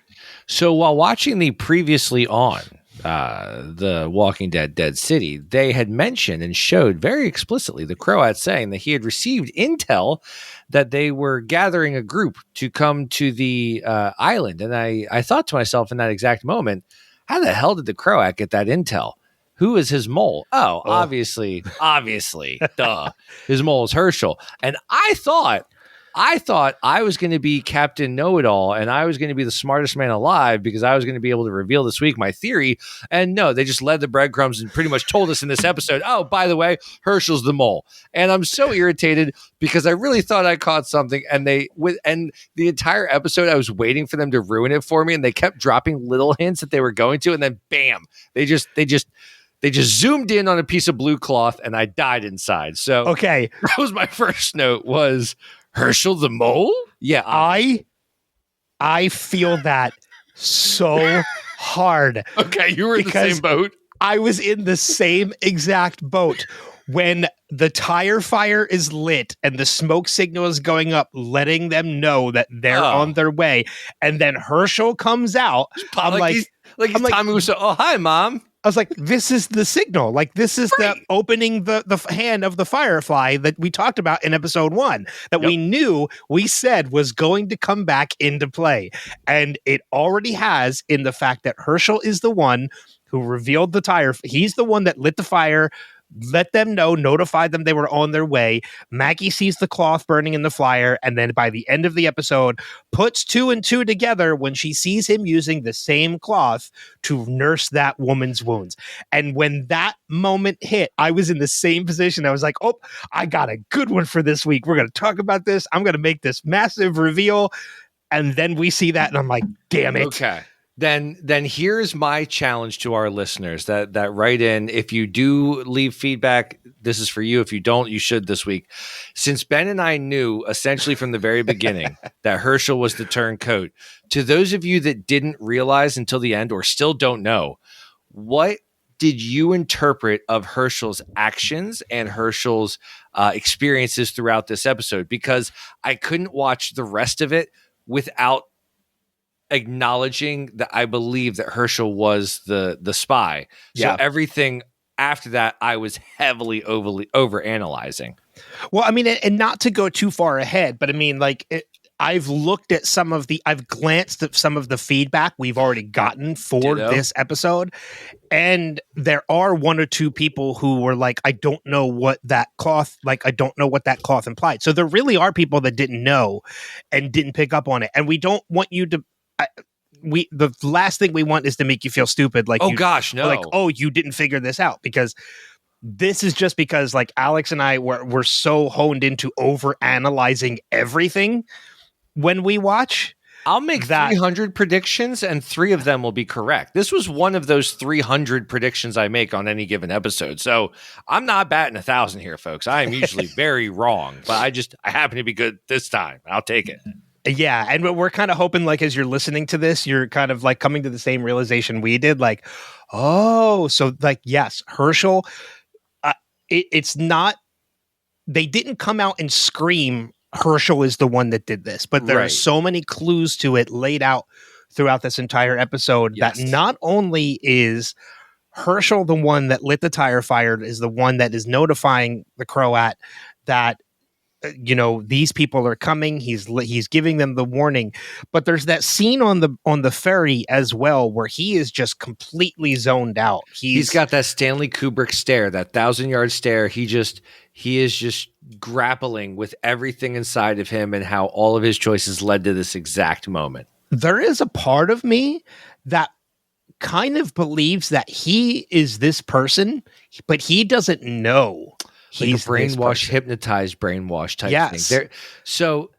So while watching the previously on the Walking Dead Dead City, they had mentioned and showed very explicitly the Croat saying that he had received intel that they were gathering a group to come to the island. And I thought to myself in that exact moment, how the hell did the Croat get that intel? Who is his mole? Oh, obviously, duh. His mole is Herschel. And I thought I was going to be Captain Know-It-All and I was going to be the smartest man alive because I was going to be able to reveal this week my theory. And no, they just led the breadcrumbs and pretty much told us in this episode, oh, by the way, Herschel's the mole. And I'm so irritated because I really thought I caught something. And the entire episode, I was waiting for them to ruin it for me. And they kept dropping little hints that they were going to. And then bam, they just zoomed in on a piece of blue cloth and I died inside. So okay, that was my first note was Herschel the mole? Yeah. I feel that so hard. Okay, you were in the same boat. I was in the same exact boat when the tire fire is lit and the smoke signal is going up, letting them know that they're on their way. And then Herschel comes out. I'm like Tommy was so, oh, hi, Mom. I was like, this is the signal. Like, this is the opening the hand of the Firefly that we talked about in episode 1 that we said was going to come back into play. And it already has, in the fact that Herschel is the one who revealed the tire. He's the one that lit the fire, let them know, notified them they were on their way. Maggie sees the cloth burning in the fire, and then by the end of the episode, puts 2 and 2 together when she sees him using the same cloth to nurse that woman's wounds. And when that moment hit, I was in the same position. I was like, oh, I got a good one for this week. We're going to talk about this. I'm going to make this massive reveal. And then we see that, and I'm like, damn it. Okay. Then here's my challenge to our listeners that write in. If you do leave feedback, this is for you. If you don't, you should this week. Since Ben and I knew essentially from the very beginning that Herschel was the turncoat, to those of you that didn't realize until the end or still don't know, what did you interpret of Herschel's actions and Herschel's experiences throughout this episode? Because I couldn't watch the rest of it without acknowledging that I believe that Herschel was the spy. So everything after that, I was heavily over analyzing. Well, I mean, and not to go too far ahead, but I mean, like, I've glanced at some of the feedback we've already gotten for this episode. And there are 1 or 2 people who were like, I don't know what that cloth implied. So there really are people that didn't know and didn't pick up on it. And we don't want you to, the last thing we want is to make you feel stupid. Like, no. Like, oh, you didn't figure this out, because this is just because like Alex and I were so honed into over analyzing everything when we watch. I'll make 300 predictions and 3 of them will be correct. This was one of those 300 predictions I make on any given episode. So I'm not batting 1,000 here, folks. I am usually very wrong, but I happen to be good this time. I'll take it. Yeah. And we're kind of hoping, like, as you're listening to this, you're kind of like coming to the same realization we did. Like, oh, so like, yes, Herschel, it's not, they didn't come out and scream Herschel is the one that did this, but there are so many clues to it laid out throughout this entire episode that not only is Herschel the one that lit the tire fire, is the one that is notifying the Croat that these people are coming. He's giving them the warning, but there's that scene on the ferry as well where he is just completely zoned out. He's got that Stanley Kubrick stare, that 1,000-yard stare. He is just grappling with everything inside of him and how all of his choices led to this exact moment. There is a part of me that kind of believes that he is this person, but he doesn't know. He's like a brainwash, hypnotized brainwash type thing. So,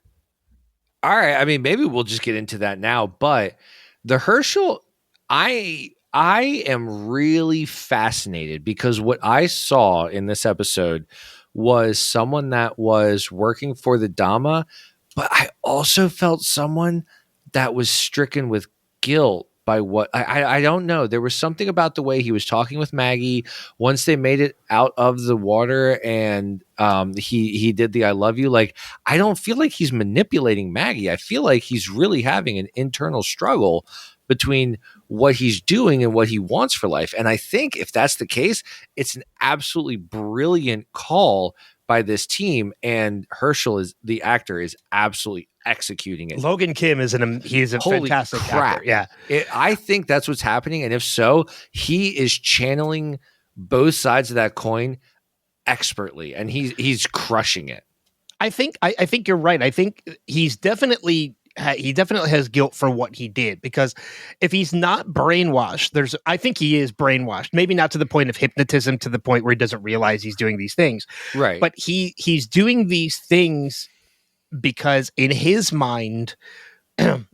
all right. I mean, maybe we'll just get into that now. But the Herschel, I am really fascinated because what I saw in this episode was someone that was working for the Dama, but I also felt someone that was stricken with guilt by what I don't know. There was something about the way he was talking with Maggie once they made it out of the water and he did the I love you. Like, I don't feel like he's manipulating Maggie. I feel like he's really having an internal struggle between what he's doing and what he wants for life. And I think if that's the case, it's an absolutely brilliant call by this team, and Herschel the actor is absolutely executing it. Logan Kim he's a fantastic actor. Yeah. I think that's what's happening. And if so, he is channeling both sides of that coin expertly, and he's crushing it. I think you're right. I think he definitely has guilt for what he did, because if he's not brainwashed, I think he is brainwashed. Maybe not to the point of hypnotism, to the point where he doesn't realize he's doing these things. Right. But he's doing these things because in his mind, it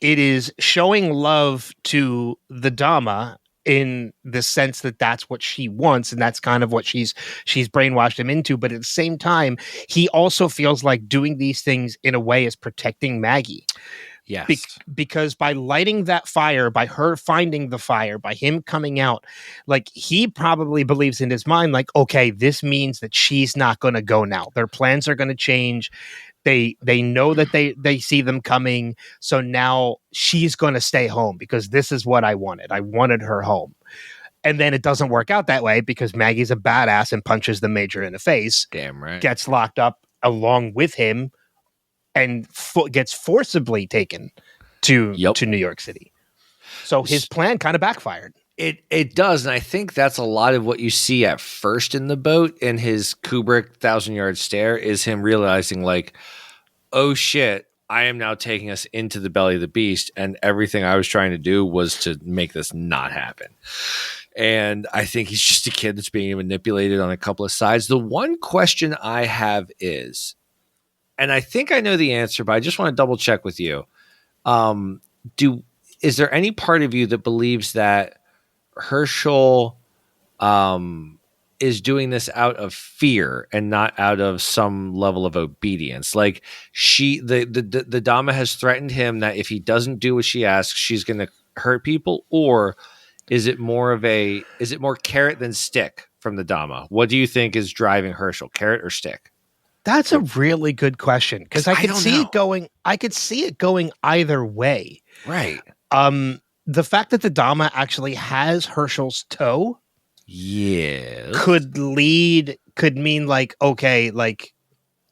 is showing love to the Dama in the sense that that's what she wants, and that's kind of what she's brainwashed him into. But at the same time, he also feels like doing these things in a way is protecting Maggie. Yes. Because by lighting that fire, by her finding the fire, by him coming out, like, he probably believes in his mind, like, okay, this means that she's not going to go now. Their plans are going to change. They know that they see them coming. So now she's going to stay home because this is what I wanted. I wanted her home. And then it doesn't work out that way because Maggie's a badass and punches the Major in the face. Damn right. Gets locked up along with him and gets forcibly taken to New York City. So his plan kind of backfired. It does, and I think that's a lot of what you see at first in the boat. In his Kubrick 1,000-yard stare is him realizing, like, oh shit, I am now taking us into the belly of the beast, and everything I was trying to do was to make this not happen. And I think he's just a kid that's being manipulated on a couple of sides. The one question I have is, and I think I know the answer, but I just want to double check with you. Is there any part of you that believes that Herschel is doing this out of fear and not out of some level of obedience? Like, the Dama has threatened him that if he doesn't do what she asks, she's going to hurt people? Or is it more carrot than stick from the Dama? What do you think is driving Herschel, carrot or stick? That's a really good question, because I could see it going either way. Right. The fact that the Dama actually has Herschel's toe, could mean like, okay, like,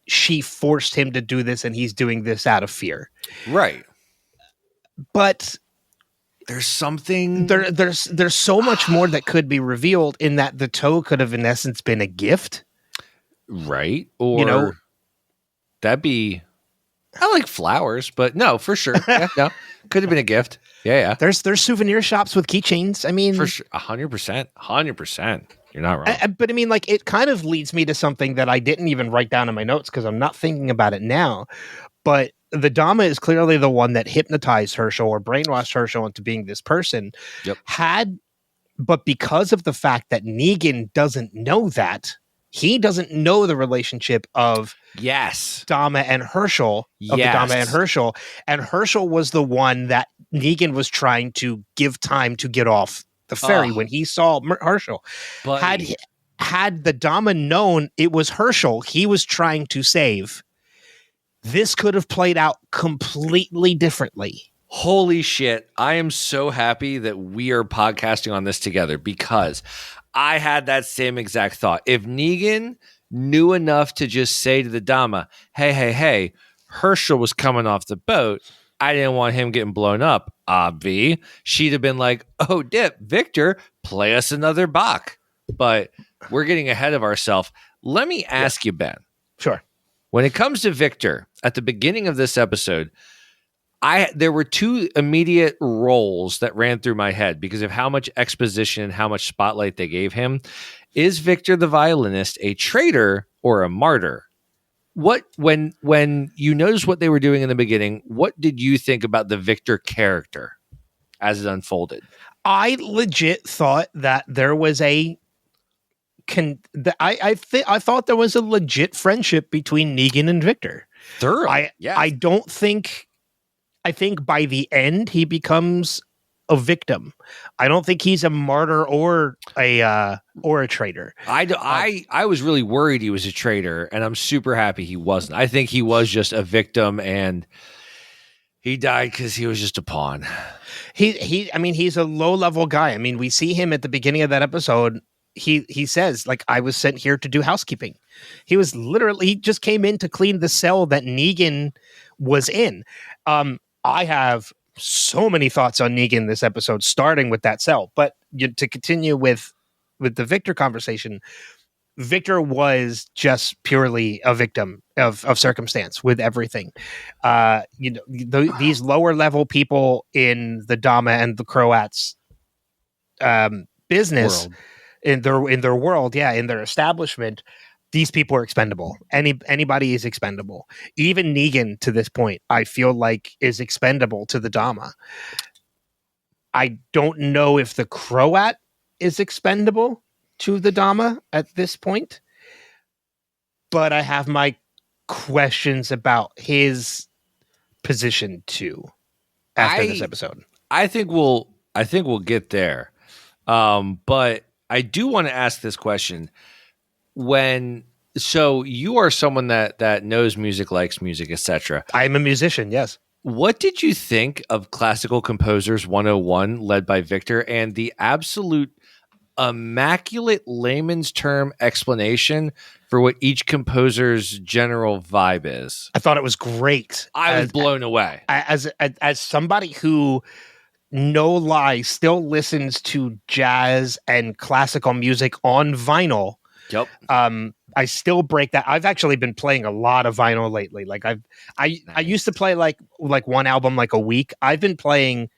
she forced him to do this and he's doing this out of fear. Right. But there's something there's so much more that could be revealed, in that the toe could have in essence been a gift. Right. Or that'd be I like flowers, but no, for sure. Yeah, no, could have been a gift. Yeah. There's souvenir shops with keychains. I mean, for sure, 100%. You're not wrong. But I mean, like, it kind of leads me to something that I didn't even write down in my notes because I'm not thinking about it now. But the Dama is clearly the one that hypnotized Herschel or brainwashed Herschel into being this person. Yep. But because of the fact that Negan doesn't know that, he doesn't know the relationship of Dama and Herschel, of the Dama and Herschel. And Herschel was the one that Negan was trying to give time to get off the ferry when he saw Herschel. Had the Dama known it was Herschel he was trying to save, this could have played out completely differently. Holy shit. I am so happy that we are podcasting on this together because I had that same exact thought. If Negan knew enough to just say to the Dama, hey, Herschel was coming off the boat. I didn't want him getting blown up, obvi. She'd have been like, oh, dip, Victor, play us another Bach. But we're getting ahead of ourselves. Let me ask you, Ben. Sure. When it comes to Victor, at the beginning of this episode, there were two immediate roles that ran through my head because of how much exposition and how much spotlight they gave him. Is Victor the violinist a traitor or a martyr? When you noticed what they were doing in the beginning, what did you think about the Victor character as it unfolded? I legit thought that there was I thought there was a legit friendship between Negan and Victor. Thoroughly. I think by the end he becomes a victim. I don't think he's a martyr or a traitor. I was really worried he was a traitor, and I'm super happy he wasn't. I think he was just a victim, and he died because he was just a pawn. I mean, he's a low level guy. I mean, we see him at the beginning of that episode. He says, like, I was sent here to do housekeeping. He just came in to clean the cell that Negan was in. I have so many thoughts on Negan this episode, starting with that cell. But to continue with the Victor conversation, Victor was just purely a victim of circumstance with everything. These lower level people in the Dama and the Croats business world. in their world, in their establishment. These people are expendable. Anybody is expendable. Even Negan, to this point, I feel like is expendable to the Dama. I don't know if the Croat is expendable to the Dama at this point, but I have my questions about his position too after this episode. I think we'll get there, but I do want to ask this question. So you are someone that knows music, likes music, etc. I'm a musician, yes. What did you think of Classical Composers 101 led by Victor and the absolute immaculate layman's term explanation for what each composer's general vibe is? I thought it was great. I was blown away. As somebody who, no lie, still listens to jazz and classical music on vinyl. Yep. I still break that. I've actually been playing a lot of vinyl lately. Like I used to play like one album like a week. I've been playing,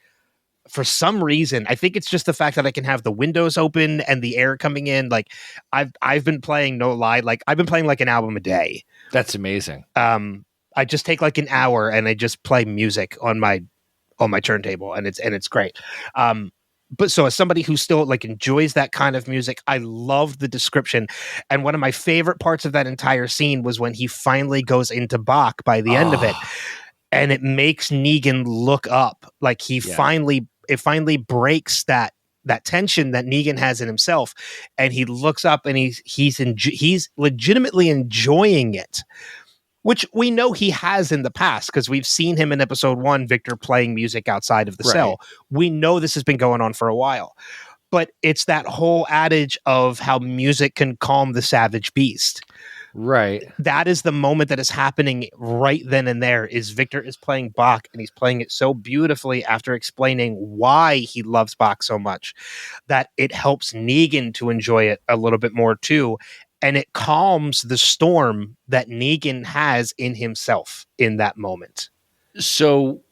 for some reason, I think it's just the fact that I can have the windows open and the air coming in. Like I've been playing, no lie, like I've been playing like an album a day. That's amazing. I just take like an hour and I just play music on my turntable, and it's great. But so as somebody who still like enjoys that kind of music, I love the description. And one of my favorite parts of that entire scene was when he finally goes into Bach by the end of it. And it makes Negan look up. Like it finally breaks that tension that Negan has in himself. And he looks up and he's legitimately enjoying it, which we know he has in the past because we've seen him in episode 1, Victor playing music outside of the cell. We know this has been going on for a while, but it's that whole adage of how music can calm the savage beast. Right. That is the moment that is happening right then and there. Is Victor is playing Bach, and he's playing it so beautifully after explaining why he loves Bach so much that it helps Negan to enjoy it a little bit more too. and it calms the storm that Negan has in himself in that moment. So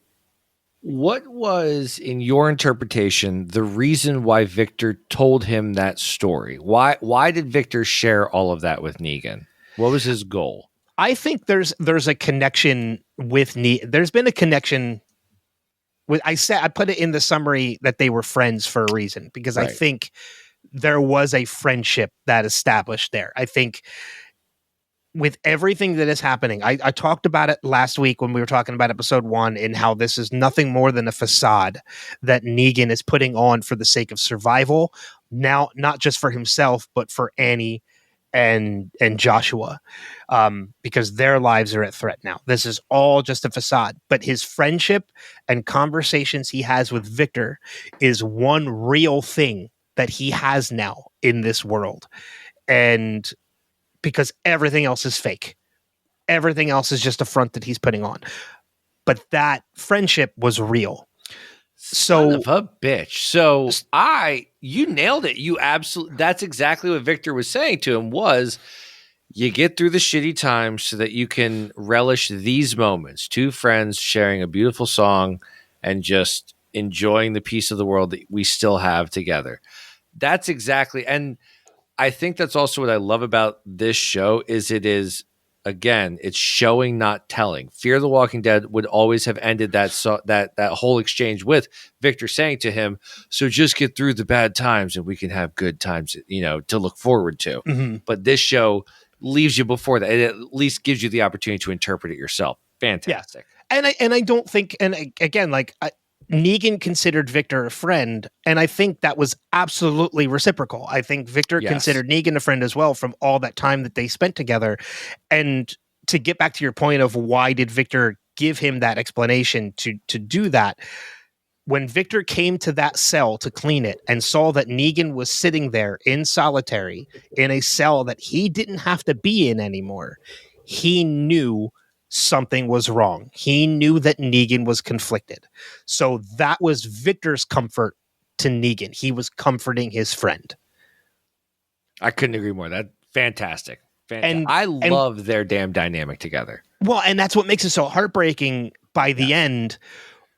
what was, in your interpretation, the reason why Victor told him that story? Why did Victor share all of that with Negan? What was his goal? I think there's a connection with there's been a connection with, I put it in the summary that they were friends for a reason, because I think there was a friendship that established there. I think with everything that is happening, I talked about it last week when we were talking about episode 1, and how this is nothing more than a facade that Negan is putting on for the sake of survival. Now, not just for himself, but for Annie and Joshua, because their lives are at threat now. This is all just a facade. But his friendship and conversations he has with Victor is one real thing that he has now in this world. And because everything else is fake. Everything else is just a front that he's putting on. But that friendship was real. Son of a bitch. So you nailed it. You absolutely, that's exactly what Victor was saying to him, was you get through the shitty times so that you can relish these moments. Two friends sharing a beautiful song and just enjoying the piece of the world that we still have together. That's exactly, and I think that's also what I love about this show is it is, again, it's showing, not telling. Fear the Walking Dead would always have ended that whole exchange with Victor saying to him, so just get through the bad times and we can have good times, to look forward to. Mm-hmm. But this show leaves you before that. It at least gives you the opportunity to interpret it yourself. Fantastic. Yeah. And I don't think, and again, Negan considered Victor a friend, and I think that was absolutely reciprocal. I think Victor considered Negan a friend as well from all that time that they spent together. And to get back to your point of why did Victor give him that explanation to do that, when Victor came to that cell to clean it and saw that Negan was sitting there in solitary in a cell that he didn't have to be in anymore, he knew something was wrong. He knew that Negan was conflicted. So that was Victor's comfort to Negan. He was comforting his friend. I couldn't agree more. That's fantastic. And I love their damn dynamic together. Well, and that's what makes it so heartbreaking by the end,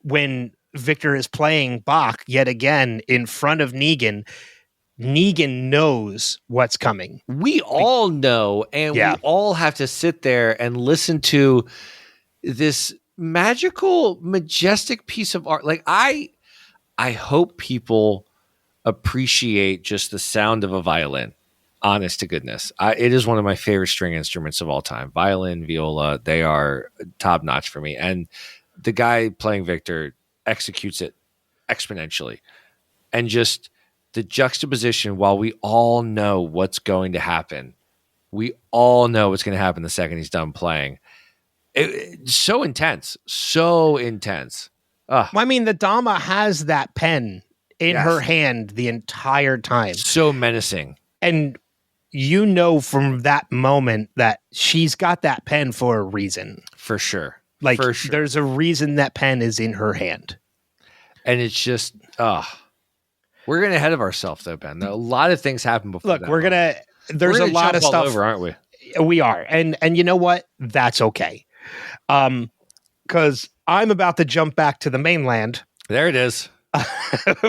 when Victor is playing Bach yet again in front of Negan. Negan knows what's coming. We all know, and we all have to sit there and listen to this magical, majestic piece of art. Like, I hope people appreciate just the sound of a violin. Honest to goodness. It is one of my favorite string instruments of all time. Violin, viola, they are top notch for me. And the guy playing Victor executes it exponentially. And just the juxtaposition, while we all know what's going to happen, we all know what's going to happen the second he's done playing. It's so intense. So intense. Well, I mean, the Dama has that pen in her hand the entire time. So menacing. And you know from that moment that she's got that pen for a reason. For sure. There's a reason that pen is in her hand. And it's just, we're getting ahead of ourselves, though, Ben. A lot of things happen before. Look, there's a lot of stuff over, aren't we? We are, and you know what? That's okay, because I'm about to jump back to the mainland. There it is.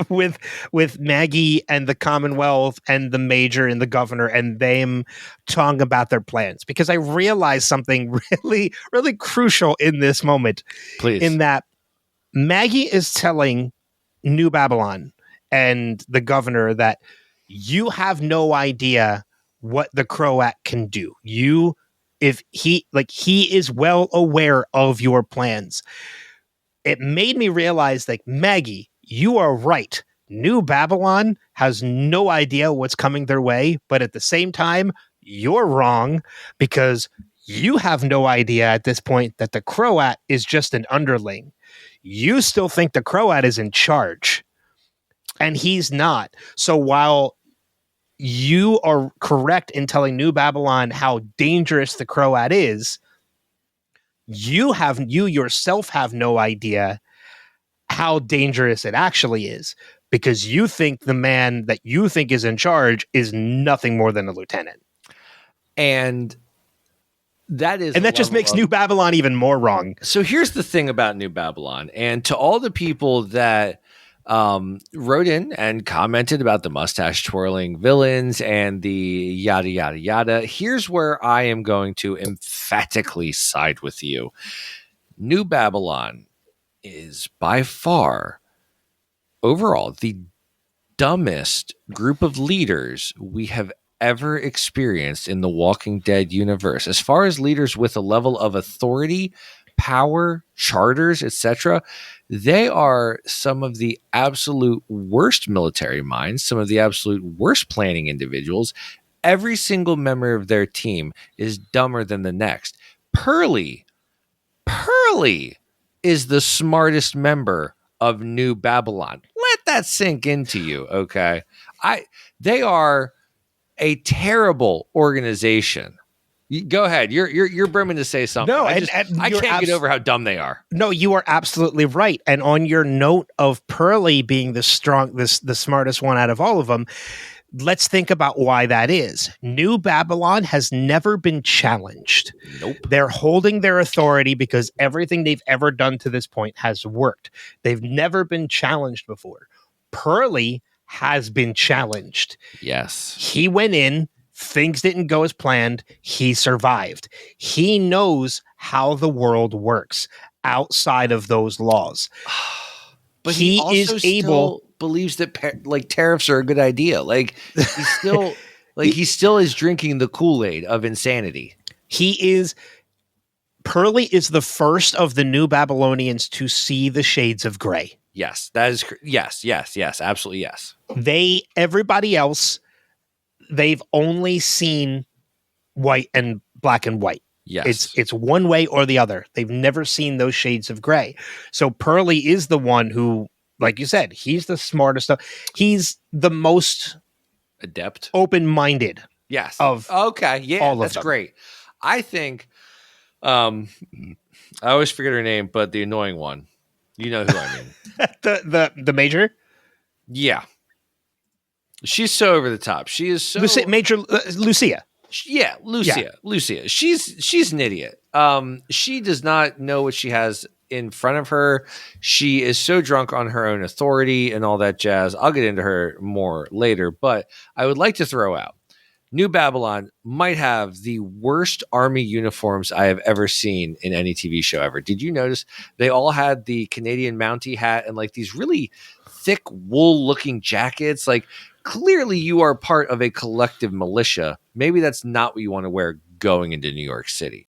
with Maggie and the Commonwealth and the Major and the Governor and them talking about their plans, because I realized something really, really crucial in this moment. Please. In that Maggie is telling New Babylon and the Governor that you have no idea what the Croat can do. He is well aware of your plans. It made me realize, Maggie, you are right. New Babylon has no idea what's coming their way, but at the same time, you're wrong, because you have no idea at this point that the Croat is just an underling. You still think the Croat is in charge, and he's not. So while you are correct in telling New Babylon how dangerous the Croat is, you yourself have no idea how dangerous it actually is, because you think the man that you think is in charge is nothing more than a lieutenant. And that just makes New Babylon even more wrong. So here's the thing about New Babylon, and to all the people that wrote in and commented about the mustache twirling villains and the yada yada yada, here's where I am going to emphatically side with you. New Babylon is by far overall the dumbest group of leaders we have ever experienced in the Walking Dead universe. As far as leaders with a level of authority, power, charters, etc., they are some of the absolute worst military minds, some of the absolute worst planning individuals. Every single member of their team is dumber than the next. Pearly is the smartest member of New Babylon. Let that sink into you, okay? They are a terrible organization. Go ahead. You're brimming to say something. No, I can't get over how dumb they are. No, you are absolutely right. And on your note of Pearly being the smartest one out of all of them, let's think about why that is. New Babylon has never been challenged. Nope. They're holding their authority because everything they've ever done to this point has worked. They've never been challenged before. Pearly has been challenged. Yes. He went in, things didn't go as planned, he survived. He knows how the world works outside of those laws. But he also still believes that tariffs are a good idea. Like he's still he still is drinking the Kool-Aid of insanity. Pearly is the first of the New Babylonians to see the shades of gray. Yes, that is yes, absolutely yes. Everybody else, they've only seen white and black and white. Yes. It's one way or the other. They've never seen those shades of gray. So Pearly is the one who, like you said, he's the smartest. He's the most adept, open-minded. Yes. Of okay. Yeah. All that's of them. Great. I think. I always forget her name, but the annoying one. You know who I mean. the major. Yeah. She's so over the top. She is so Major Lucia. Yeah, Lucia. She's an idiot. She does not know what she has in front of her. She is so drunk on her own authority and all that jazz. I'll get into her more later, but I would like to throw out New Babylon might have the worst army uniforms I have ever seen in any TV show ever. Did you notice they all had the Canadian Mountie hat and like these really thick wool looking jackets? Like clearly you are part of a collective militia. Maybe that's not what you want to wear going into New York City.